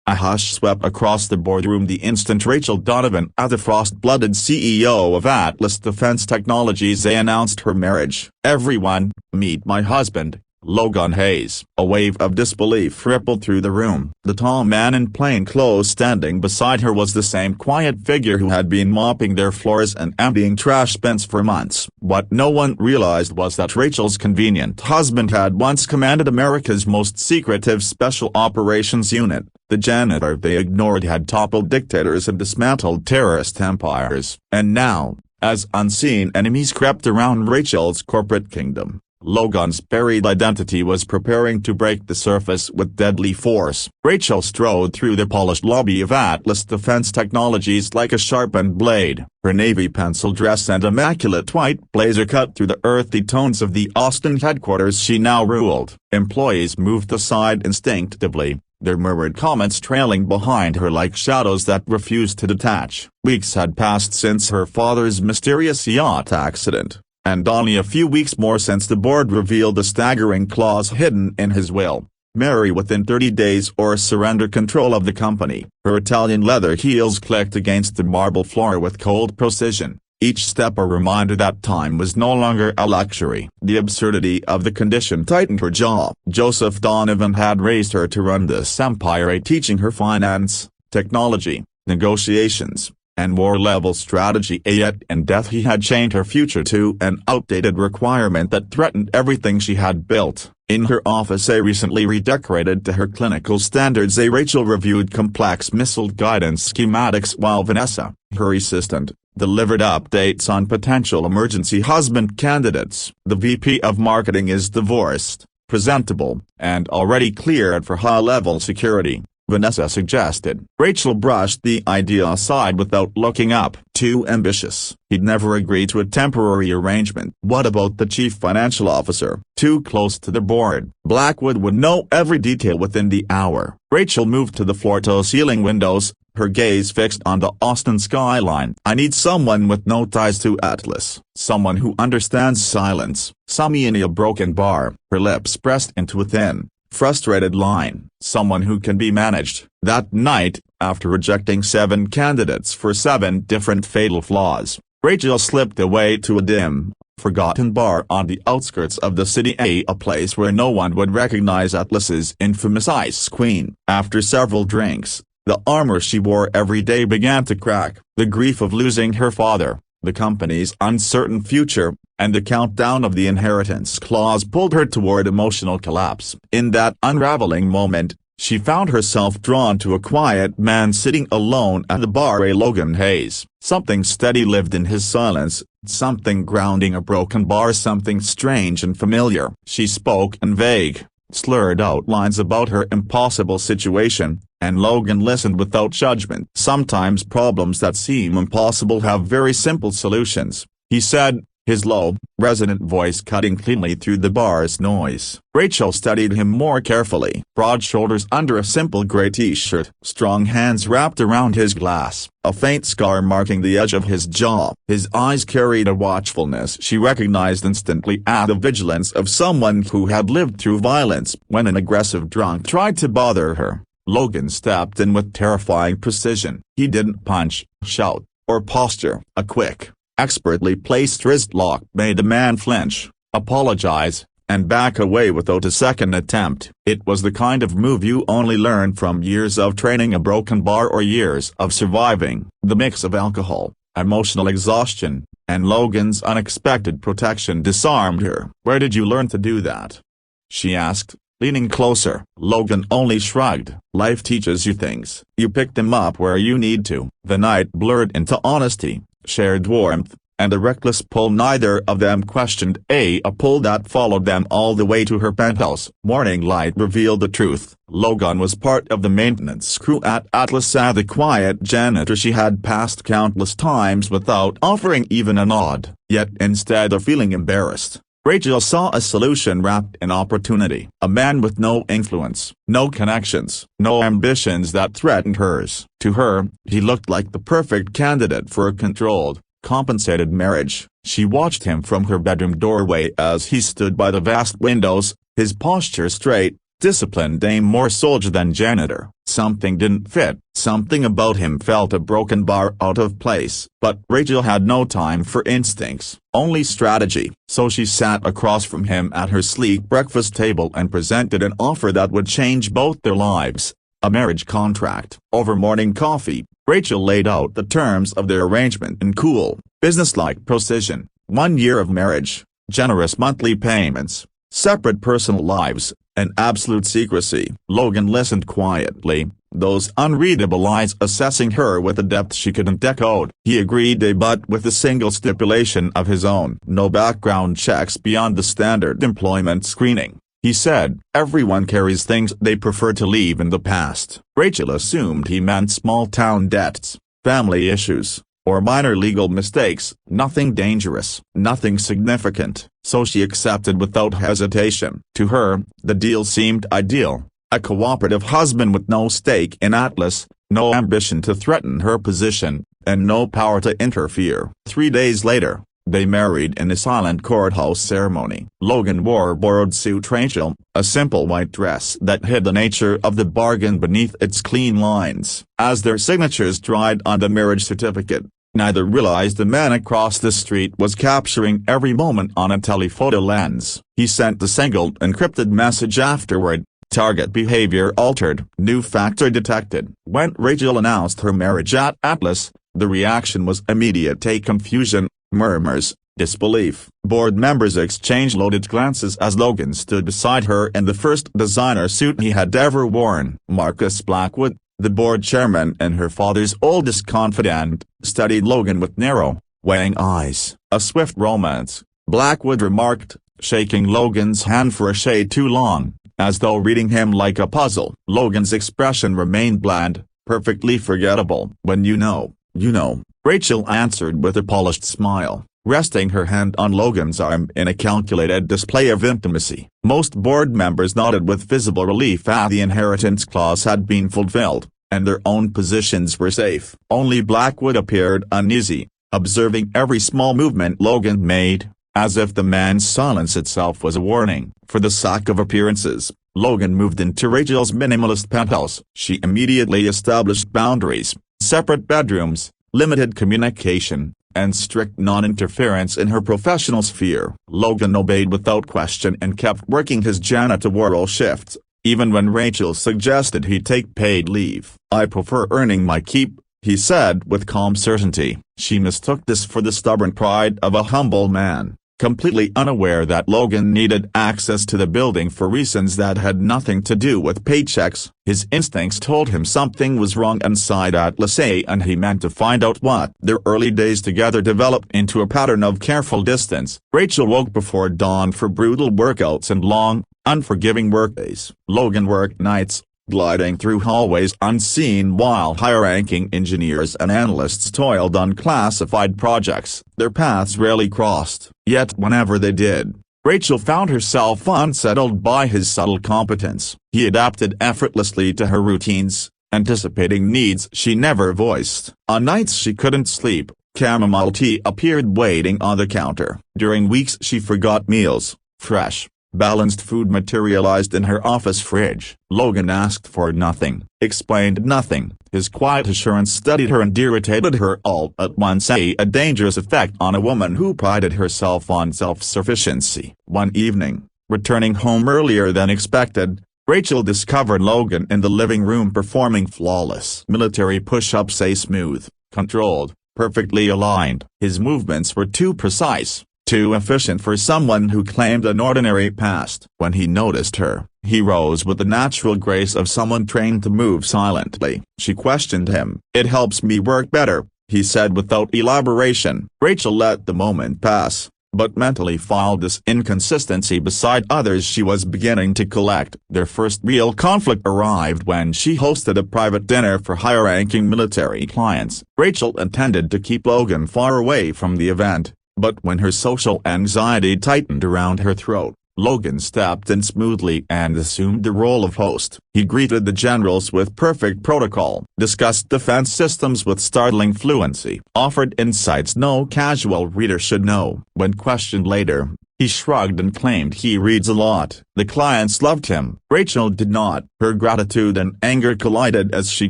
A hush swept across the boardroom the instant Rachel Donovan, the frost-blooded CEO of Atlas Defense Technologies, announced her marriage. "Everyone, meet my husband, Logan Hayes." A wave of disbelief rippled through the room. The tall man in plain clothes standing beside her was the same quiet figure who had been mopping their floors and emptying trash bins for months. What no one realized was that Rachel's convenient husband had once commanded America's most secretive Special Operations Unit. The janitor they ignored had toppled dictators and dismantled terrorist empires. And now, as unseen enemies crept around Rachel's corporate kingdom, Logan's buried identity was preparing to break the surface with deadly force. Rachel strode through the polished lobby of Atlas Defense Technologies like a sharpened blade. Her navy pencil dress and immaculate white blazer cut through the earthy tones of the Austin headquarters she now ruled. Employees moved aside instinctively, their murmured comments trailing behind her like shadows that refused to detach. Weeks had passed since her father's mysterious yacht accident, and only a few weeks more since the board revealed the staggering clause hidden in his will: marry within 30 days or surrender control of the company. Her Italian leather heels clicked against the marble floor with cold precision, each step a reminder that time was no longer a luxury. The absurdity of the condition tightened her jaw. Joseph Donovan had raised her to run this empire, teaching her finance, technology, negotiations, and war-level strategy, yet in death he had chained her future to an outdated requirement that threatened everything she had built. In her office, recently redecorated to her clinical standards, Rachel reviewed complex missile guidance schematics while Vanessa, her assistant, delivered updates on potential emergency husband candidates. The VP of Marketing is divorced, presentable, and already cleared for high-level security, Vanessa suggested. Rachel brushed the idea aside without looking up. Too ambitious. He'd never agree to a temporary arrangement. What about the chief financial officer? Too close to the board. Blackwood would know every detail within the hour. Rachel moved to the floor-to-ceiling windows, her gaze fixed on the Austin skyline. "I need someone with no ties to Atlas. Someone who understands silence." Sami in a broken bar, her lips pressed into a thin, frustrated line. "Someone who can be managed." That night, after rejecting 7 candidates for 7 different fatal flaws, Rachel slipped away to a dim, forgotten bar on the outskirts of the city, a place where no one would recognize Atlas's infamous Ice Queen. After several drinks, the armor she wore every day began to crack. The grief of losing her father, the company's uncertain future, and the countdown of the inheritance clause pulled her toward emotional collapse. In that unraveling moment, she found herself drawn to a quiet man sitting alone at the bar, Logan Hayes. Something steady lived in his silence, something grounding a broken bar, something strange and familiar. She spoke in vague, slurred outlines about her impossible situation, and Logan listened without judgment. "Sometimes problems that seem impossible have very simple solutions," he said, his low, resonant voice cutting cleanly through the bar's noise. Rachel studied him more carefully. Broad shoulders under a simple gray t-shirt, strong hands wrapped around his glass, a faint scar marking the edge of his jaw. His eyes carried a watchfulness she recognized instantly as the vigilance of someone who had lived through violence. When an aggressive drunk tried to bother her, Logan stepped in with terrifying precision. He didn't punch, shout, or posture. A quick, expertly placed wrist lock made the man flinch, apologize, and back away without a second attempt. It was the kind of move you only learn from years of training a broken bar or years of surviving. The mix of alcohol, emotional exhaustion, and Logan's unexpected protection disarmed her. "Where did you learn to do that?" she asked, leaning closer. Logan only shrugged. "Life teaches you things. You pick them up where you need to." The night blurred into honesty, shared warmth, and a reckless pull neither of them questioned, a pull that followed them all the way to her penthouse. Morning light revealed the truth. Logan was part of the maintenance crew at Atlas, the quiet janitor she had passed countless times without offering even a nod. Yet instead of feeling embarrassed, Rachel saw a solution wrapped in opportunity. A man with no influence, no connections, no ambitions that threatened hers. To her, he looked like the perfect candidate for a controlled, compensated marriage. She watched him from her bedroom doorway as he stood by the vast windows, his posture straight, disciplined aim, more soldier than janitor. Something didn't fit, something about him felt a broken bar out of place. But Rachel had no time for instincts, only strategy. So she sat across from him at her sleek breakfast table and presented an offer that would change both their lives. A marriage contract. Over morning coffee, Rachel laid out the terms of their arrangement in cool, businesslike precision. 1 year of marriage, generous monthly payments, separate personal lives, and absolute secrecy. Logan listened quietly, those unreadable eyes assessing her with a depth she couldn't decode. He agreed, but with a single stipulation of his own: no background checks beyond the standard employment screening. He said, everyone carries things they prefer to leave in the past. Rachel assumed he meant small-town debts, family issues, or minor legal mistakes. Nothing dangerous, nothing significant, so she accepted without hesitation. To her, the deal seemed ideal. A cooperative husband with no stake in Atlas, no ambition to threaten her position, and no power to interfere. 3 days later, they married in a silent courthouse ceremony. Logan wore a borrowed suit, Rachel, a simple white dress that hid the nature of the bargain beneath its clean lines. As their signatures dried on the marriage certificate, neither realized the man across the street was capturing every moment on a telephoto lens. He sent the single encrypted message afterward: target behavior altered, new factor detected. When Rachel announced her marriage at Atlas, the reaction was immediate: confusion, murmurs, disbelief. Board members exchanged loaded glances as Logan stood beside her in the first designer suit he had ever worn. Marcus Blackwood, the board chairman and her father's oldest confidant, studied Logan with narrow, weighing eyes. A swift romance, Blackwood remarked, shaking Logan's hand for a shade too long, as though reading him like a puzzle. Logan's expression remained bland, perfectly forgettable. When you know, you know, Rachel answered with a polished smile, resting her hand on Logan's arm in a calculated display of intimacy. Most board members nodded with visible relief that the inheritance clause had been fulfilled, and their own positions were safe. Only Blackwood appeared uneasy, observing every small movement Logan made, as if the man's silence itself was a warning. For the sake of appearances, Logan moved into Rachel's minimalist penthouse. She immediately established boundaries: separate bedrooms, limited communication, and strict non-interference in her professional sphere. Logan obeyed without question and kept working his janitorial shifts, even when Rachel suggested he take paid leave. "I prefer earning my keep," he said with calm certainty. She mistook this for the stubborn pride of a humble man, completely unaware that Logan needed access to the building for reasons that had nothing to do with paychecks. His instincts told him something was wrong inside Atlas, and he meant to find out what. Their early days together developed into a pattern of careful distance. Rachel woke before dawn for brutal workouts and long, unforgiving workdays. Logan worked nights, gliding through hallways unseen while higher-ranking engineers and analysts toiled on classified projects. Their paths rarely crossed, yet whenever they did, Rachel found herself unsettled by his subtle competence. He adapted effortlessly to her routines, anticipating needs she never voiced. On nights she couldn't sleep, chamomile tea appeared waiting on the counter. During weeks she forgot meals. Fresh, balanced food materialized in her office fridge. Logan asked for nothing, explained nothing. His quiet assurance steadied her and irritated her all at once, a dangerous effect on a woman who prided herself on self-sufficiency. One evening, returning home earlier than expected, Rachel discovered Logan in the living room performing flawless military push-ups, smooth, controlled, perfectly aligned. His movements were too precise, too efficient for someone who claimed an ordinary past. When he noticed her, he rose with the natural grace of someone trained to move silently. She questioned him. "It helps me work better," he said without elaboration. Rachel let the moment pass, but mentally filed this inconsistency beside others she was beginning to collect. Their first real conflict arrived when she hosted a private dinner for higher-ranking military clients. Rachel intended to keep Logan far away from the event, but when her social anxiety tightened around her throat, Logan stepped in smoothly and assumed the role of host. He greeted the generals with perfect protocol, discussed defense systems with startling fluency, offered insights no casual reader should know. When questioned later, he shrugged and claimed he reads a lot. The clients loved him. Rachel did not. Her gratitude and anger collided as she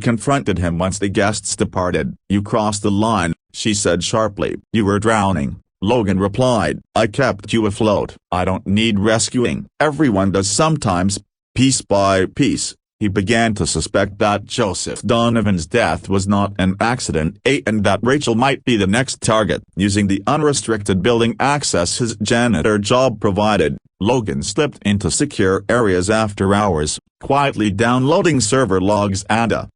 confronted him once the guests departed. "You crossed the line," she said sharply. "You were drowning." Logan replied, "I kept you afloat. I don't need rescuing. Everyone does sometimes." Piece by piece, he began to suspect that Joseph Donovan's death was not an accident and that Rachel might be the next target. Using the unrestricted building access his janitor job provided, Logan slipped into secure areas after hours, quietly downloading server logs and data.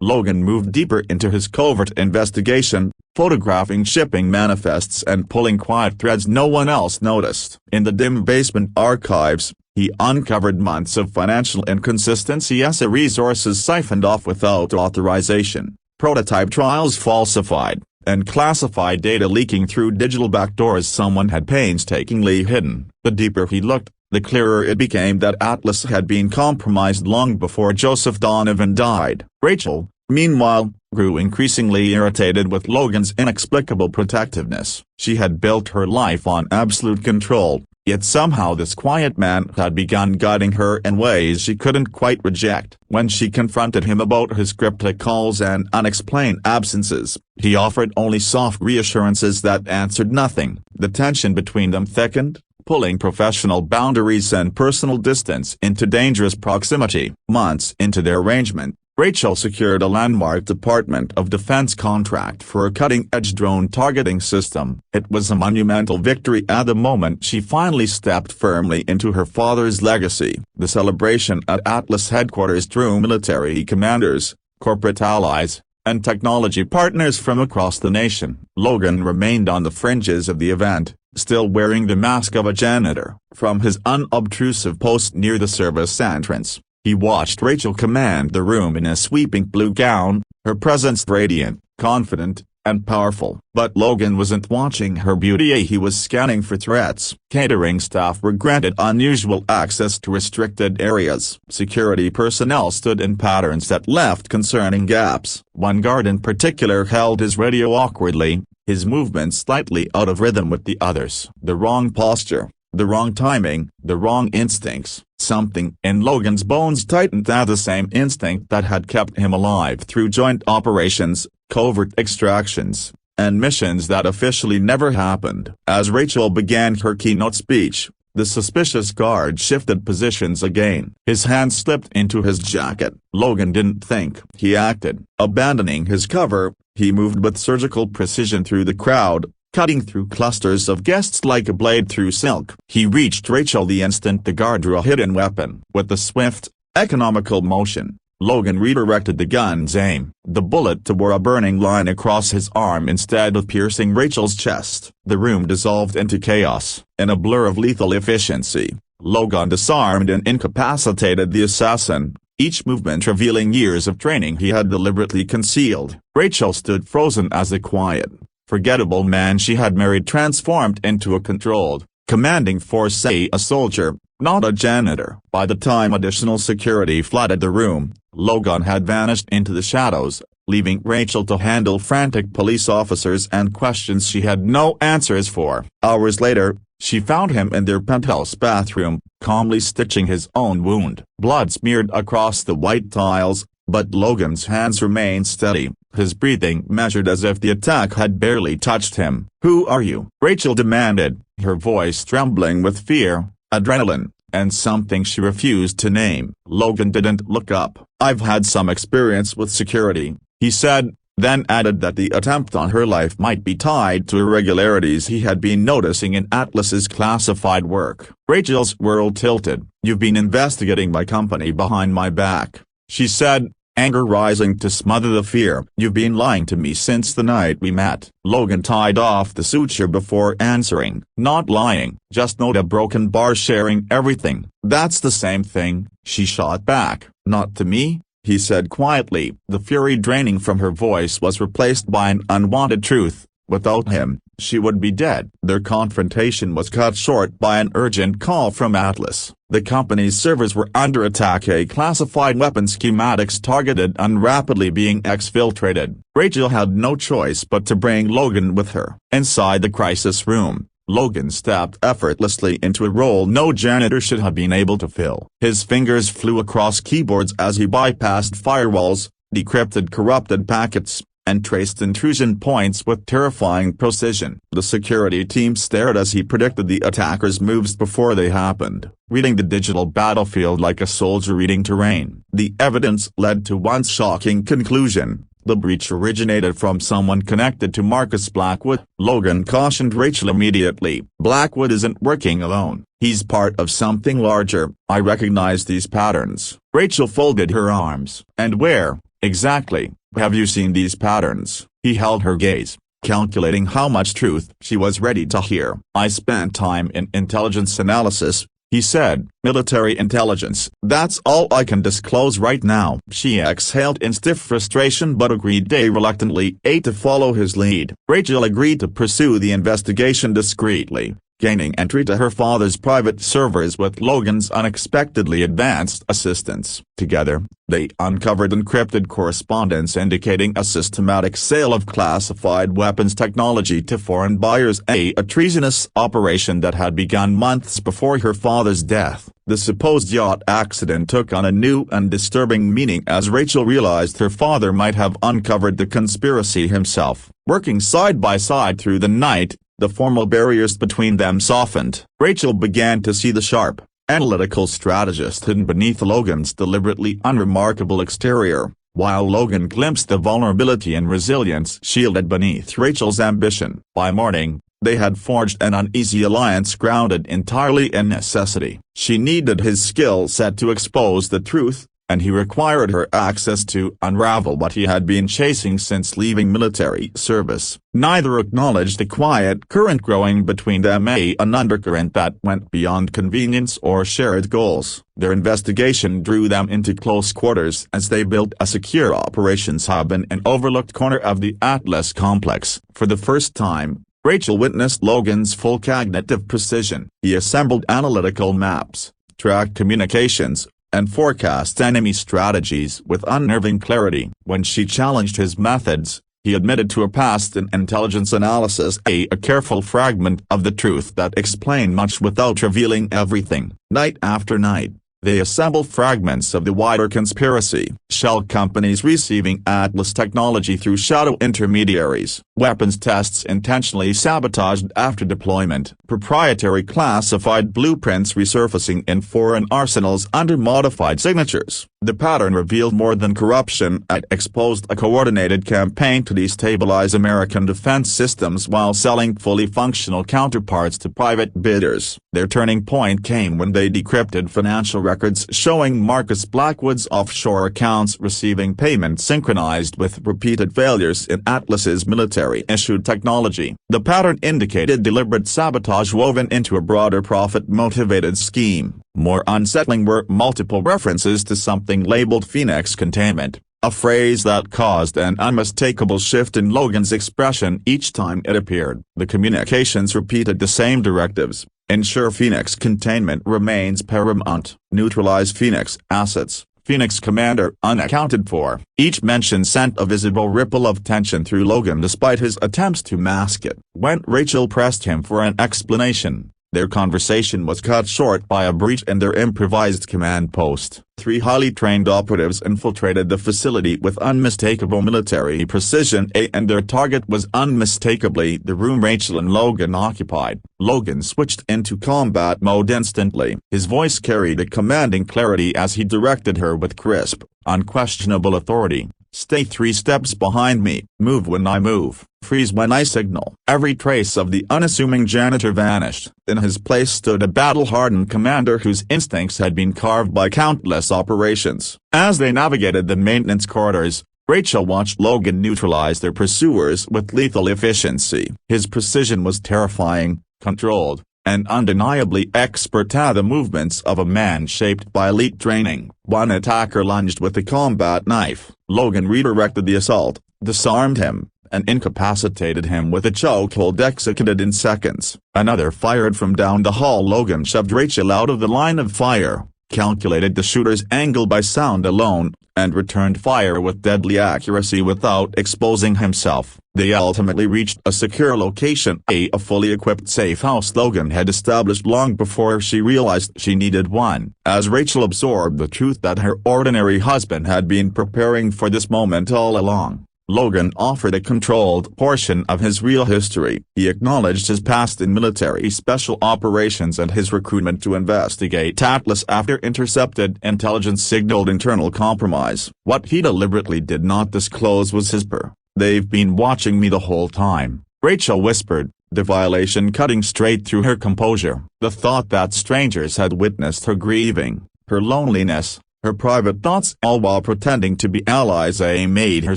Logan moved deeper into his covert investigation, photographing shipping manifests and pulling quiet threads no one else noticed. In the dim basement archives, he uncovered months of financial inconsistencies, resources siphoned off without authorization, prototype trials falsified, and classified data leaking through digital backdoors someone had painstakingly hidden. The deeper he looked, the clearer it became that Atlas had been compromised long before Joseph Donovan died. Rachel, meanwhile, grew increasingly irritated with Logan's inexplicable protectiveness. She had built her life on absolute control, yet somehow this quiet man had begun guiding her in ways she couldn't quite reject. When she confronted him about his cryptic calls and unexplained absences, he offered only soft reassurances that answered nothing. The tension between them thickened, pulling professional boundaries and personal distance into dangerous proximity. Months into their arrangement, Rachel secured a landmark Department of Defense contract for a cutting-edge drone targeting system. It was a monumental victory at the moment she finally stepped firmly into her father's legacy. The celebration at Atlas headquarters drew military commanders, corporate allies, and technology partners from across the nation. Logan remained on the fringes of the event, still wearing the mask of a janitor. From his unobtrusive post near the service entrance, he watched Rachel command the room in a sweeping blue gown, her presence radiant, confident, and powerful. But Logan wasn't watching her beauty, he was scanning for threats. Catering staff were granted unusual access to restricted areas. Security personnel stood in patterns that left concerning gaps. One guard in particular held his radio awkwardly, his movements slightly out of rhythm with the others. The wrong posture, the wrong timing, the wrong instincts. Something in Logan's bones tightened at the same instinct that had kept him alive through joint operations, covert extractions, and missions that officially never happened. As Rachel began her keynote speech, the suspicious guard shifted positions again. His hand slipped into his jacket. Logan didn't think. He acted. Abandoning his cover, he moved with surgical precision through the crowd, cutting through clusters of guests like a blade through silk. He reached Rachel the instant the guard drew a hidden weapon. With a swift, economical motion, Logan redirected the gun's aim. The bullet tore a burning line across his arm instead of piercing Rachel's chest. The room dissolved into chaos. In a blur of lethal efficiency, Logan disarmed and incapacitated the assassin, each movement revealing years of training he had deliberately concealed. Rachel stood frozen as the quiet, forgettable man she had married transformed into a controlled, commanding force, a soldier, not a janitor. By the time additional security flooded the room, Logan had vanished into the shadows, leaving Rachel to handle frantic police officers and questions she had no answers for. Hours later, she found him in their penthouse bathroom, calmly stitching his own wound. Blood smeared across the white tiles, but Logan's hands remained steady, his breathing measured as if the attack had barely touched him. "Who are you?" Rachel demanded, her voice trembling with fear, adrenaline, and something she refused to name. Logan didn't look up. "I've had some experience with security," he said, then added that the attempt on her life might be tied to irregularities he had been noticing in Atlas's classified work. Rachel's world tilted. "You've been investigating my company behind my back," she said, anger rising to smother the fear. "You've been lying to me since the night we met." Logan tied off the suture before answering. "Not lying, just not a broken bar, sharing everything." "That's the same thing," she shot back. "Not to me," he said quietly. The fury draining from her voice was replaced by an unwanted truth. "Without him, she would be dead. Their confrontation was cut short by an urgent call from Atlas. The company's servers were under attack. A classified weapon schematics targeted and rapidly being exfiltrated. Rachel had no choice but to bring Logan with her. Inside the crisis room, Logan stepped effortlessly into a role no janitor should have been able to fill. His fingers flew across keyboards as he bypassed firewalls, decrypted corrupted packets, and traced intrusion points with terrifying precision. The security team stared as he predicted the attackers' moves before they happened, reading the digital battlefield like a soldier reading terrain. The evidence led to one shocking conclusion: the breach originated from someone connected to Marcus Blackwood. Logan cautioned Rachel immediately. Blackwood isn't working alone. He's part of something larger. I recognize these patterns. Rachel folded her arms. And where, exactly, have you seen these patterns? He held her gaze, calculating how much truth she was ready to hear. I spent time in intelligence analysis, he said. Military intelligence. That's all I can disclose right now. She exhaled in stiff frustration but agreed reluctantly to follow his lead. Rachel agreed to pursue the investigation discreetly, gaining entry to her father's private servers with Logan's unexpectedly advanced assistance. Together, they uncovered encrypted correspondence indicating a systematic sale of classified weapons technology to foreign buyers, a treasonous operation that had begun months before her father's death. The supposed yacht accident took on a new and disturbing meaning as Rachel realized her father might have uncovered the conspiracy himself. Working side by side through the night, the formal barriers between them softened. Rachel began to see the sharp, analytical strategist hidden beneath Logan's deliberately unremarkable exterior, while Logan glimpsed the vulnerability and resilience shielded beneath Rachel's ambition. By morning, they had forged an uneasy alliance grounded entirely in necessity. She needed his skill set to expose the truth, and he required her access to unravel what he had been chasing since leaving military service. Neither acknowledged the quiet current growing between them, an undercurrent that went beyond convenience or shared goals. Their investigation drew them into close quarters as they built a secure operations hub in an overlooked corner of the Atlas complex. For the first time, Rachel witnessed Logan's full cognitive precision. He assembled analytical maps, tracked communications, and forecast enemy strategies with unnerving clarity. When she challenged his methods, he admitted to a past in intelligence analysis, a careful fragment of the truth that explained much without revealing everything. Night after night, they assembled fragments of the wider conspiracy. Shell companies receiving Atlas technology through shadow intermediaries. Weapons tests intentionally sabotaged after deployment. Proprietary classified blueprints resurfacing in foreign arsenals under modified signatures. The pattern revealed more than corruption. It exposed a coordinated campaign to destabilize American defense systems while selling fully functional counterparts to private bidders. Their turning point came when they decrypted financial records showing Marcus Blackwood's offshore accounts receiving payments synchronized with repeated failures in Atlas's military-issued technology. The pattern indicated deliberate sabotage woven into a broader profit-motivated scheme. More unsettling were multiple references to something labeled Phoenix containment, a phrase that caused an unmistakable shift in Logan's expression each time it appeared. The communications repeated the same directives: ensure Phoenix containment remains paramount, neutralize Phoenix assets, Phoenix commander unaccounted for. Each mention sent a visible ripple of tension through Logan despite his attempts to mask it. When Rachel pressed him for an explanation, their conversation was cut short by a breach in their improvised command post. 3 highly trained operatives infiltrated the facility with unmistakable military precision, and their target was unmistakably the room Rachel and Logan occupied. Logan switched into combat mode instantly. His voice carried a commanding clarity as he directed her with crisp, unquestionable authority. Stay 3 steps behind me, move when I move, freeze when I signal. Every trace of the unassuming janitor vanished. In his place stood a battle-hardened commander whose instincts had been carved by countless operations. As they navigated the maintenance corridors, Rachel watched Logan neutralize their pursuers with lethal efficiency. His precision was terrifying, controlled, and undeniably expert at the movements of a man shaped by elite training. One attacker lunged with a combat knife. Logan redirected the assault, disarmed him, and incapacitated him with a chokehold executed in seconds. Another fired from down the hall. Logan shoved Rachel out of the line of fire, calculated the shooter's angle by sound alone, and returned fire with deadly accuracy without exposing himself. They ultimately reached a secure location, a fully equipped safe house Logan had established long before she realized she needed one. As Rachel absorbed the truth that her ordinary husband had been preparing for this moment all along, Logan offered a controlled portion of his real history. He acknowledged his past in military special operations and his recruitment to investigate Atlas after intercepted intelligence signaled internal compromise. What he deliberately did not disclose was his "They've been watching me the whole time," Rachel whispered, the violation cutting straight through her composure. The thought that strangers had witnessed her grieving, her loneliness, her private thoughts, all while pretending to be allies, made her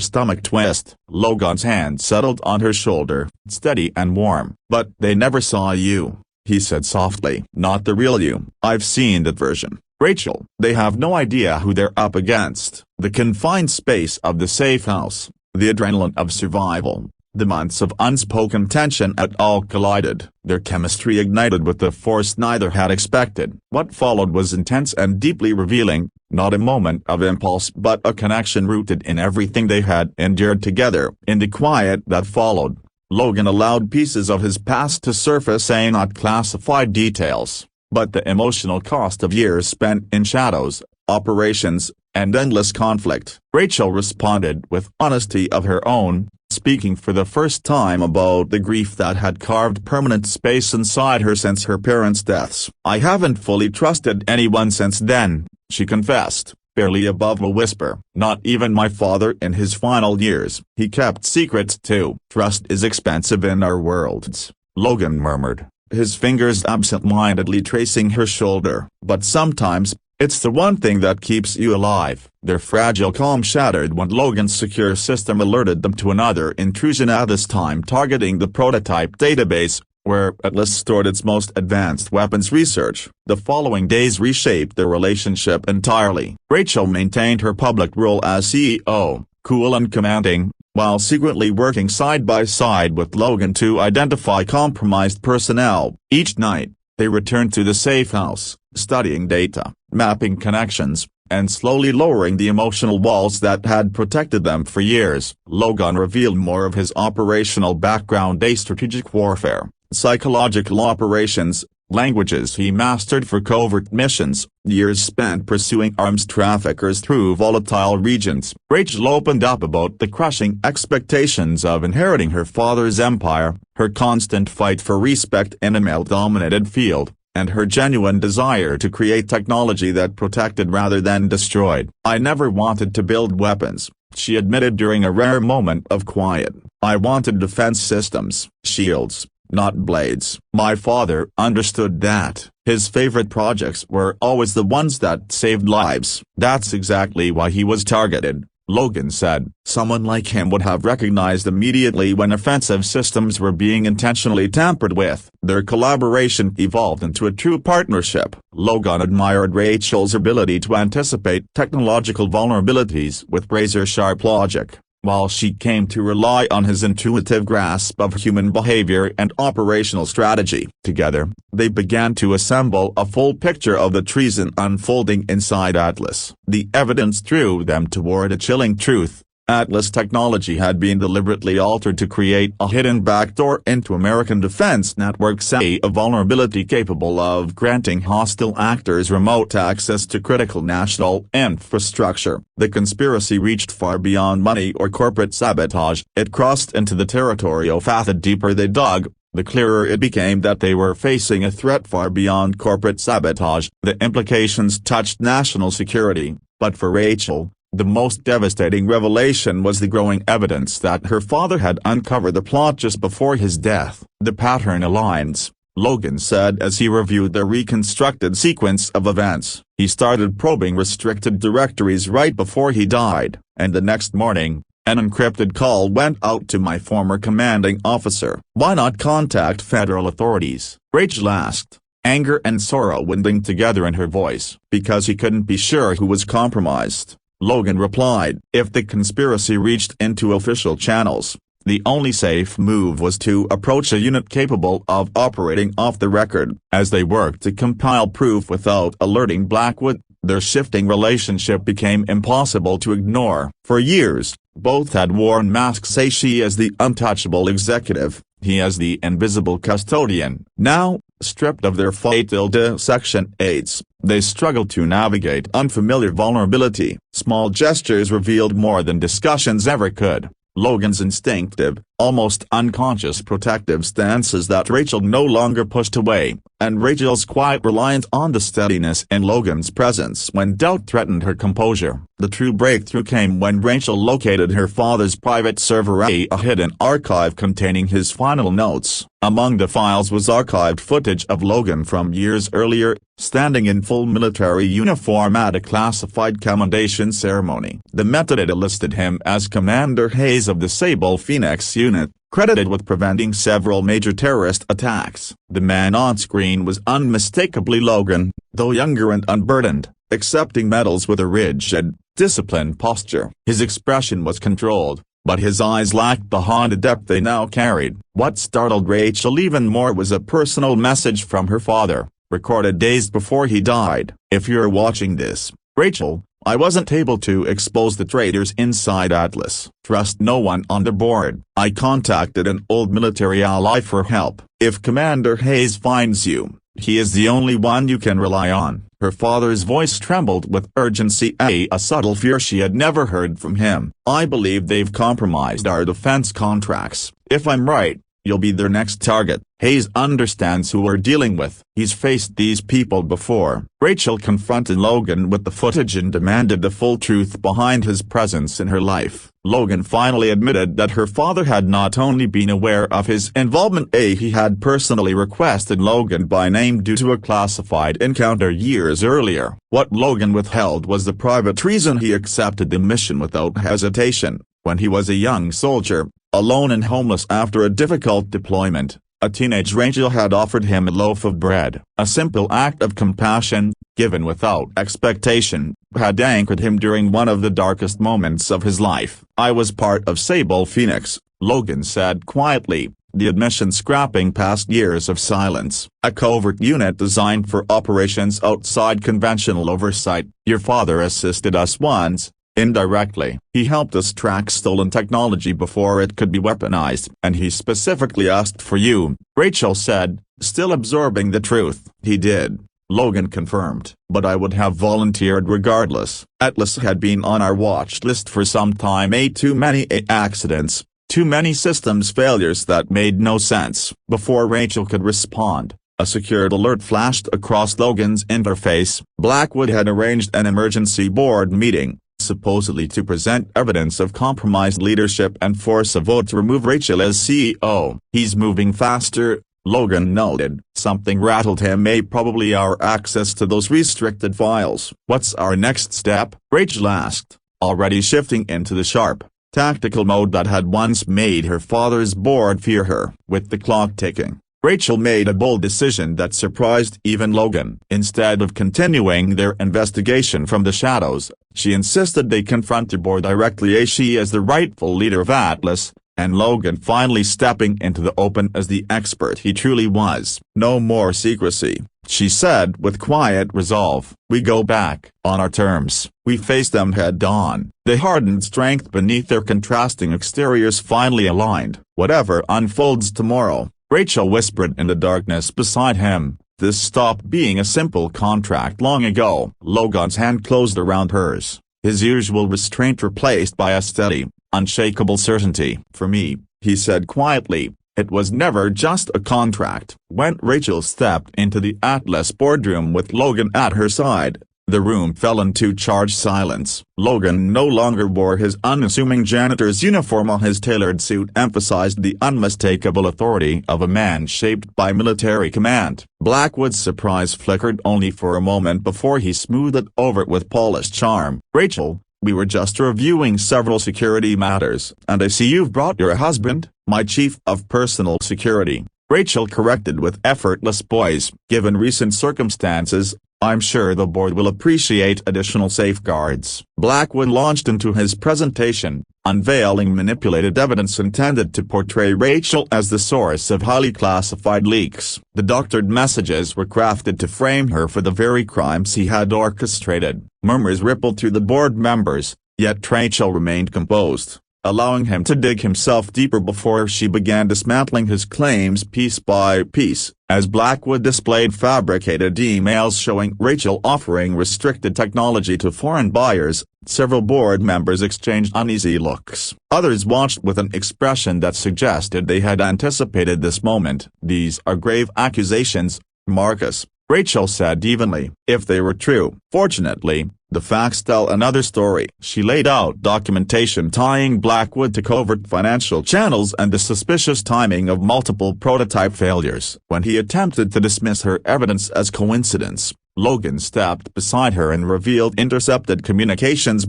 stomach twist. Logan's hand settled on her shoulder, steady and warm. "But they never saw you," he said softly. "Not the real you. I've seen that version, Rachel. They have no idea who they're up against." The confined space of the safe house, the adrenaline of survival, the months of unspoken tension at all collided. Their chemistry ignited with the force neither had expected. What followed was intense and deeply revealing, not a moment of impulse but a connection rooted in everything they had endured together. In the quiet that followed, Logan allowed pieces of his past to surface, not classified details, but the emotional cost of years spent in shadows, operations, and endless conflict. Rachel responded with honesty of her own, speaking for the first time about the grief that had carved permanent space inside her since her parents' deaths. "I haven't fully trusted anyone since then," she confessed, barely above a whisper. "Not even my father in his final years. He kept secrets too." "Trust is expensive in our worlds," Logan murmured, his fingers absent-mindedly tracing her shoulder. "But sometimes, it's the one thing that keeps you alive." Their fragile calm shattered when Logan's secure system alerted them to another intrusion, this time targeting the prototype database, where Atlas stored its most advanced weapons research. The following days reshaped their relationship entirely. Rachel maintained her public role as CEO, cool and commanding, while secretly working side by side with Logan to identify compromised personnel. Each night, they returned to the safe house, studying data, mapping connections, and slowly lowering the emotional walls that had protected them for years. Logan revealed more of his operational background: strategic warfare, psychological operations, languages he mastered for covert missions, years spent pursuing arms traffickers through volatile regions. Rachel opened up about the crushing expectations of inheriting her father's empire, her constant fight for respect in a male-dominated field, and her genuine desire to create technology that protected rather than destroyed. "I never wanted to build weapons," she admitted during a rare moment of quiet. "I wanted defense systems, shields, not blades." My father understood that. His favorite projects were always the ones that saved lives. "That's exactly why he was targeted," Logan said. "Someone like him would have recognized immediately when offensive systems were being intentionally tampered with." Their collaboration evolved into a true partnership. Logan admired Rachel's ability to anticipate technological vulnerabilities with razor-sharp logic, while she came to rely on his intuitive grasp of human behavior and operational strategy. Together, they began to assemble a full picture of the treason unfolding inside Atlas. The evidence drew them toward a chilling truth. Atlas technology had been deliberately altered to create a hidden backdoor into American defense networks, a vulnerability capable of granting hostile actors remote access to critical national infrastructure. The conspiracy reached far beyond money or corporate sabotage. It crossed into the territory of faith. The deeper they dug, the clearer it became that they were facing a threat far beyond corporate sabotage. The implications touched national security, but for Rachel, the most devastating revelation was the growing evidence that her father had uncovered the plot just before his death. "The pattern aligns," Logan said as he reviewed the reconstructed sequence of events. "He started probing restricted directories right before he died, and the next morning, an encrypted call went out to my former commanding officer." "Why not contact federal authorities?" Rachel asked, anger and sorrow winding together in her voice. "Because he couldn't be sure who was compromised," Logan replied. "If the conspiracy reached into official channels, The only safe move was to approach a unit capable of operating off the record. As they worked to compile proof without alerting Blackwood, their shifting relationship became impossible to ignore. For years, both had worn masks, she as the untouchable executive, he as the invisible custodian. Now, stripped of their fatal Section 8s, they struggled to navigate unfamiliar vulnerability. Small gestures revealed more than discussions ever could. Logan's instinctive, almost unconscious protective stances that Rachel no longer pushed away, and Rachel's quiet reliance on the steadiness in Logan's presence when doubt threatened her composure. The true breakthrough came when Rachel located her father's private server, a hidden archive containing his final notes. Among the files was archived footage of Logan from years earlier, standing in full military uniform at a classified commendation ceremony. The metadata listed him as Commander Hayes of the Sable Phoenix unit, credited with preventing several major terrorist attacks. The man on screen was unmistakably Logan, though younger and unburdened, accepting medals with a rigid, disciplined posture. His expression was controlled, but his eyes lacked the haunted depth they now carried. What startled Rachel even more was a personal message from her father, recorded days before he died. "If you're watching this, Rachel, I wasn't able to expose the traitors inside Atlas. Trust no one on the board. I contacted an old military ally for help. If Commander Hayes finds you, he is the only one you can rely on." Her father's voice trembled with urgency, a subtle fear she had never heard from him. "I believe they've compromised our defense contracts. If I'm right, you'll be their next target. Hayes understands who we're dealing with. He's faced these people before." Rachel confronted Logan with the footage and demanded the full truth behind his presence in her life. Logan finally admitted that her father had not only been aware of his involvement, he had personally requested Logan by name due to a classified encounter years earlier. What Logan withheld was the private reason he accepted the mission without hesitation. When he was a young soldier, alone and homeless after a difficult deployment, a teenage Rachel had offered him a loaf of bread. A simple act of compassion, given without expectation, had anchored him during one of the darkest moments of his life. "I was part of Sable Phoenix," Logan said quietly, the admission scrapping past years of silence. "A covert unit designed for operations outside conventional oversight. Your father assisted us once. Indirectly, he helped us track stolen technology before it could be weaponized. And he specifically asked for you," Rachel said, still absorbing the truth. "He did," Logan confirmed. "But I would have volunteered regardless. Atlas had been on our watch list for some time. Too many accidents, too many systems failures that made no sense." Before Rachel could respond, a secured alert flashed across Logan's interface. Blackwood had arranged an emergency board meeting, supposedly to present evidence of compromised leadership and force a vote to remove Rachel as CEO. "He's moving faster," Logan noted. "Something rattled him, probably our access to those restricted files." "What's our next step?" Rachel asked, already shifting into the sharp, tactical mode that had once made her father's board fear her. With the clock ticking, Rachel made a bold decision that surprised even Logan. Instead of continuing their investigation from the shadows, she insisted they confront the board directly, she as the rightful leader of Atlas, and Logan finally stepping into the open as the expert he truly was. "No more secrecy," she said with quiet resolve. "We go back on our terms." We face them head on. The hardened strength beneath their contrasting exteriors finally aligned. "Whatever unfolds tomorrow," Rachel whispered in the darkness beside him, "this stopped being a simple contract long ago." Logan's hand closed around hers, his usual restraint replaced by a steady, unshakable certainty. "For me," he said quietly, "it was never just a contract." When Rachel stepped into the Atlas boardroom with Logan at her side, the room fell into charged silence. Logan no longer wore his unassuming janitor's uniform. His tailored suit emphasized the unmistakable authority of a man shaped by military command. Blackwood's surprise flickered only for a moment before he smoothed it over with polished charm. "Rachel, we were just reviewing several security matters. And I see you've brought your husband, my chief of personal security." Rachel corrected with effortless poise. Given recent circumstances, I'm sure the board will appreciate additional safeguards. Blackwood launched into his presentation, unveiling manipulated evidence intended to portray Rachel as the source of highly classified leaks. The doctored messages were crafted to frame her for the very crimes he had orchestrated. Murmurs rippled through the board members, yet Rachel remained composed, allowing him to dig himself deeper before she began dismantling his claims piece by piece. As Blackwood displayed fabricated emails showing Rachel offering restricted technology to foreign buyers, several board members exchanged uneasy looks. Others watched with an expression that suggested they had anticipated this moment. "These are grave accusations, Marcus," Rachel said evenly, "if they were true. Fortunately, the facts tell another story." She laid out documentation tying Blackwood to covert financial channels and the suspicious timing of multiple prototype failures. When he attempted to dismiss her evidence as coincidence, Logan stepped beside her and revealed intercepted communications.